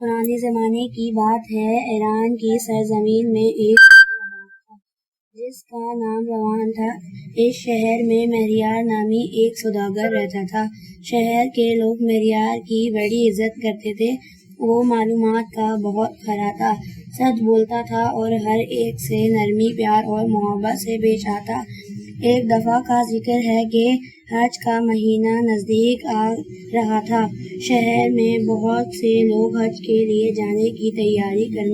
پرانے زمانے کی بات ہے، ایران کی سرزمین میں ایک جس کا نام روان تھا۔ اس شہر میں مہریار نامی ایک سوداگر رہتا تھا۔ شہر کے لوگ مہریار کی بڑی عزت کرتے تھے۔ وہ معلومات کا بہت کھرا تھا، سچ بولتا تھا اور ہر ایک سے نرمی، پیار اور محبت سے پیش آتا۔ ایک دفعہ کا ذکر ہے کہ حج کا مہینہ نزدیک آ رہا تھا۔ شہر میں بہت سے لوگ حج کے لیے جانے کی تیاری کر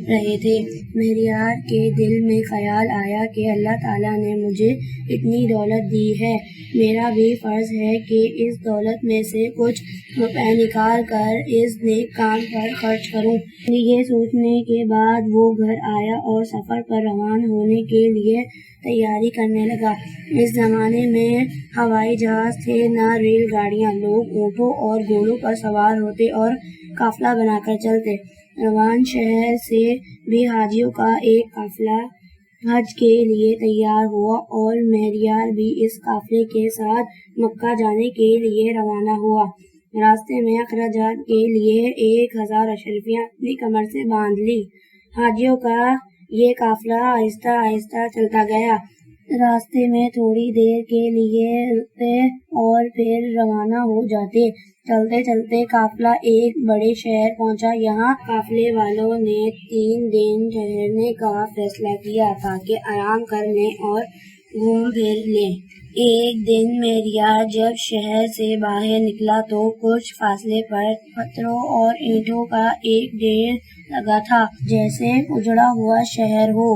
رہے تھے۔ مہریار کے دل میں خیال آیا کہ اللہ تعالیٰ نے مجھے اتنی دولت دی ہے، میرا بھی فرض ہے کہ اس دولت میں سے کچھ روپے نکال کر اس نیک کام پر خرچ کروں۔ یہ سوچنے کے بعد وہ گھر آیا اور سفر پر روانہ ہونے کے لیے تیاری کرنے لگا۔ اس زمانے میں ہوائی جہاز تھے، نہ ریل گاڑیاں۔ لوگ اونٹوں اور گھوڑوں پر سوار ہوتے اور قافلہ بنا کر چلتے۔ روان شہر سے بھی حاجیوں کا ایک قافلہ حج کے لیے تیار ہوا اور مہریار بھی اس قافلے کے ساتھ مکہ جانے کے لیے روانہ ہوا۔ راستے میں اخراجات کے لیے 1000 اشرفیاں اپنی کمر سے باندھ لی۔ حاجیوں کا یہ قافلہ آہستہ آہستہ چلتا گیا۔ راستے میں تھوڑی دیر کے لیے رکتے اور پھر روانہ ہو جاتے۔ چلتے چلتے قافلہ ایک بڑے شہر پہنچا۔ یہاں قافلے والوں نے 3 دن ٹھہرنے کا فیصلہ کیا تاکہ آرام کر لیں اور گھوم پھر لیں۔ ایک دن مہریار جب شہر سے باہر نکلا تو کچھ فاصلے پر پتھروں اور اینٹوں کا ایک ڈھیر لگا تھا، جیسے اجڑا ہوا شہر ہو۔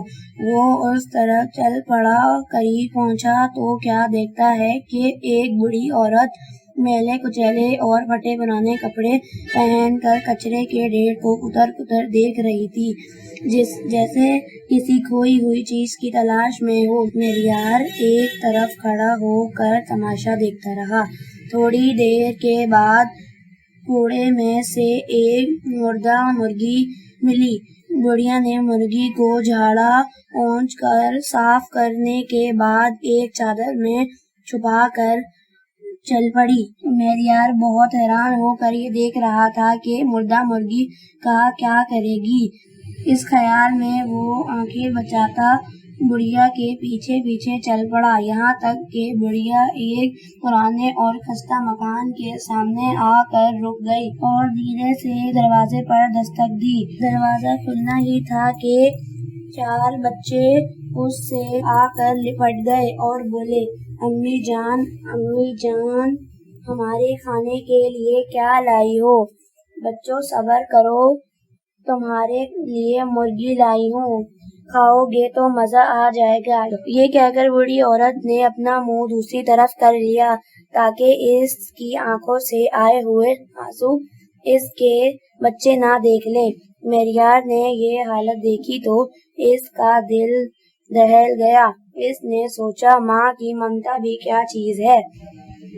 وہ اس طرف چل پڑا۔ قریب پہنچا تو کیا دیکھتا ہے کہ ایک بوڑھی عورت میلے کچیلے اور پھٹے پرانے کپڑے پہن کر کچرے کے ڈھیر کو کتر کتر دیکھ رہی تھی، جیسے کسی کھوئی ہوئی چیز کی تلاش میں ہو۔ مہریار ایک طرف کھڑا ہو کر تماشا دیکھتا رہا۔ تھوڑی دیر کے بعد کوڑے میں سے ایک مردہ مرغی ملی۔ بڑھیا نے مرغی کو جھاڑا پونچھ کر صاف کرنے کے بعد ایک چادر میں چھپا کر چل پڑی۔ مہریار بہت حیران ہو کر یہ دیکھ رہا تھا کہ مردہ مرغی کا کیا کرے گی۔ اس خیال میں وہ آنکھیں بچاتا بڑھیا کے پیچھے پیچھے چل پڑا، یہاں تک کہ بڑھیا ایک پرانے اور خستہ مکان کے سامنے آ کر رک گئی اور دھیرے سے دروازے پر دستک دی۔ دروازہ کھلنا ہی تھا کہ 4 بچے اس سے آ کر لپٹ گئے اور بولے، امی جان، امی جان، ہمارے کھانے کے لیے کیا لائی ہو؟ بچوں صبر کرو، تمہارے لیے مرغی لائی ہوں، کھاؤ گے تو مزہ آ جائے گا۔ یہ کہہ کر بوڑھی عورت نے اپنا منہ دوسری طرف کر لیا تاکہ اس کی آنکھوں سے آئے ہوئے آنسو اس کے بچے نہ دیکھ لیں۔ مہریار نے یہ حالت دیکھی تو اس کا دل دہل گیا۔ اس نے سوچا، ماں کی ممتا بھی کیا چیز ہے۔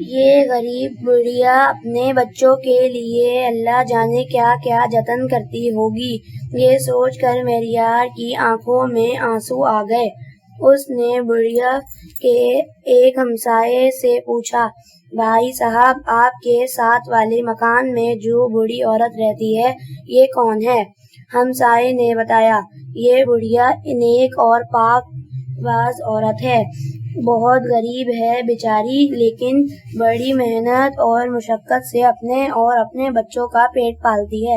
یہ غریب بڑھیا اپنے بچوں کے لیے اللہ جانے کیا کیا جتن کرتی ہوگی۔ یہ سوچ کر مہریار کی آنکھوں میں آنسو آ گئے۔ اس نے بڑھیا کے ایک ہمسائے سے پوچھا، بھائی صاحب، آپ کے ساتھ والے مکان میں جو بوڑھی عورت رہتی ہے، یہ کون ہے؟ ہمسائے نے بتایا، یہ بڑھیا نیک اور پاک باز عورت ہے، بہت غریب ہے بیچاری، لیکن بڑی محنت اور مشقت سے اپنے اور اپنے بچوں کا پیٹ پالتی ہے۔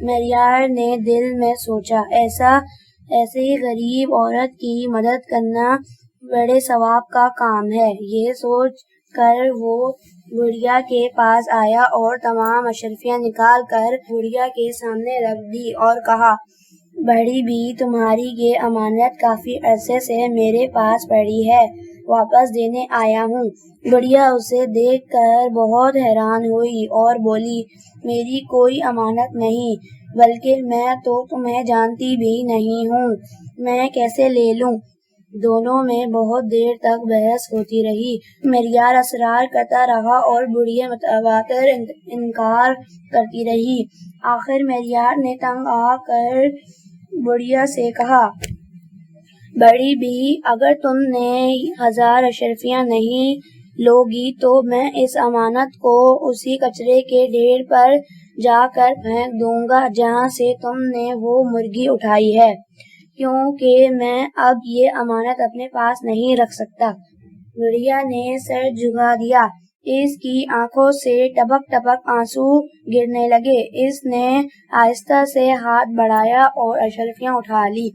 مہریار نے دل میں سوچا، ایسے غریب عورت کی مدد کرنا بڑے ثواب کا کام ہے۔ یہ سوچ کر وہ بڑھیا کے پاس آیا اور تمام اشرفیاں نکال کر بڑھیا کے سامنے رکھ دی اور کہا، بڑی بھی، تمہاری یہ امانت کافی عرصے سے میرے پاس پڑی ہے، واپس دینے آیا ہوں۔ بڑھیا اسے دیکھ کر بہت حیران ہوئی اور بولی، میری کوئی امانت نہیں، بلکہ میں تو تمہیں جانتی بھی نہیں ہوں، میں کیسے لے لوں؟ دونوں میں بہت دیر تک بحث ہوتی رہی۔ مہریار اصرار کرتا رہا اور بڑھیا متواتر انکار کرتی رہی۔ آخر مہریار نے تنگ آ کر بڑھیا سے کہا، بڑی بھی، اگر تم نے 1000 اشرفیاں نہیں لوگی تو میں اس امانت کو اسی کچرے کے ڈھیر پر جا کر پھینک دوں گا جہاں سے تم نے وہ مرغی اٹھائی ہے، کیونکہ میں اب یہ امانت اپنے پاس نہیں رکھ سکتا۔ بھیڑیا نے سر جھکا دیا۔ اس کی آنکھوں سے ٹپک ٹپک آنسو گرنے لگے۔ اس نے آہستہ سے ہاتھ بڑھایا اور اشرفیاں اٹھا لی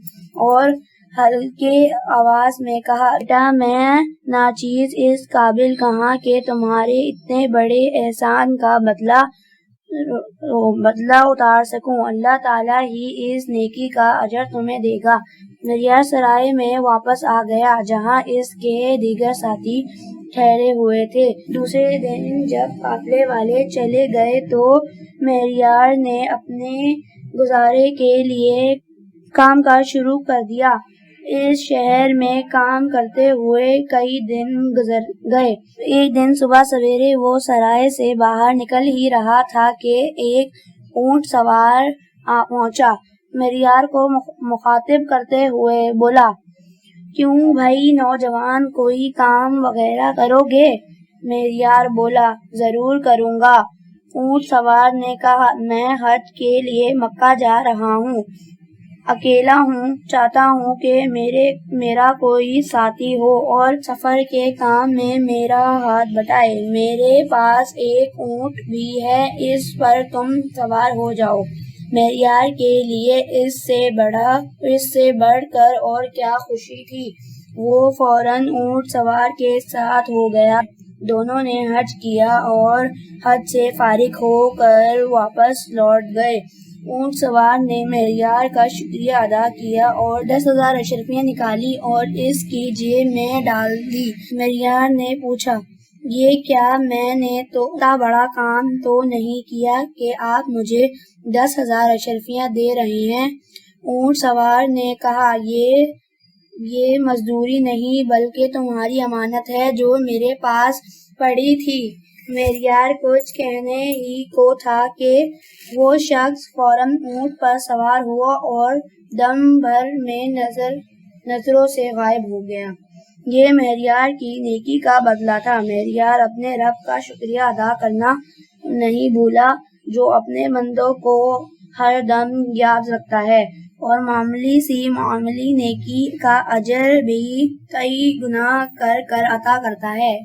اور ہلکی آواز میں کہا، بیٹا میں ناچیز اس قابل کہاں کہ تمہارے اتنے بڑے احسان کا بدلہ اتار سکوں۔ اللہ تعالیٰ ہی اس نیکی کا اجر تمہیں دے گا۔ بھیڑیا سرائے میں واپس آ گیا جہاں اس کے دیگر ساتھی ٹھہرے ہوئے تھے۔ دوسرے دن جب قافلے والے چلے گئے تو مہریار نے اپنے گزارے کے لیے کام کاج شروع کر دیا۔ اس شہر میں کام کرتے ہوئے کئی دن گزر گئے۔ ایک دن صبح سویرے وہ سرائے سے باہر نکل ہی رہا تھا کہ ایک اونٹ سوار آ پہنچا۔ مہریار کو مخاطب کرتے ہوئے بولا، کیوں بھائی نوجوان، کوئی کام وغیرہ کرو گے؟ مہریار بولا، ضرور کروں گا۔ اونٹ سوار نے کہا، میں حج کے لیے مکہ جا رہا ہوں، اکیلا ہوں، چاہتا ہوں کہ میرا کوئی ساتھی ہو اور سفر کے کام میں میرا ہاتھ بٹائے۔ میرے پاس ایک اونٹ بھی ہے، اس پر تم سوار ہو جاؤ۔ مہریار کے لیے اس سے بڑھ کر اور کیا خوشی تھی۔ وہ فوراً اونٹ سوار کے ساتھ ہو گیا۔ دونوں نے حج کیا اور حج سے فارغ ہو کر واپس لوٹ گئے۔ اونٹ سوار نے مہریار کا شکریہ ادا کیا اور 10,000 اشرفیاں نکالی اور اس کی جیب میں ڈال دی۔ مہریار نے پوچھا، یہ کیا میں نے تو اتنا بڑا کام تو نہیں کیا کہ آپ مجھے 10,000 اشرفیاں دے رہے ہیں؟ اونٹ سوار نے کہا، یہ مزدوری نہیں بلکہ تمہاری امانت ہے جو میرے پاس پڑی تھی۔ مہریار کچھ کہنے ہی کو تھا کہ وہ شخص فوراً اونٹ پر سوار ہوا اور دم بھر میں نظروں سے غائب ہو گیا۔ یہ مہریار کی نیکی کا بدلہ تھا۔ مہریار اپنے رب کا شکریہ ادا کرنا نہیں بھولا جو اپنے بندوں کو ہر دم یاد رکھتا ہے اور معمولی سی معمولی نیکی کا اجر بھی کئی گنا کر عطا کرتا ہے۔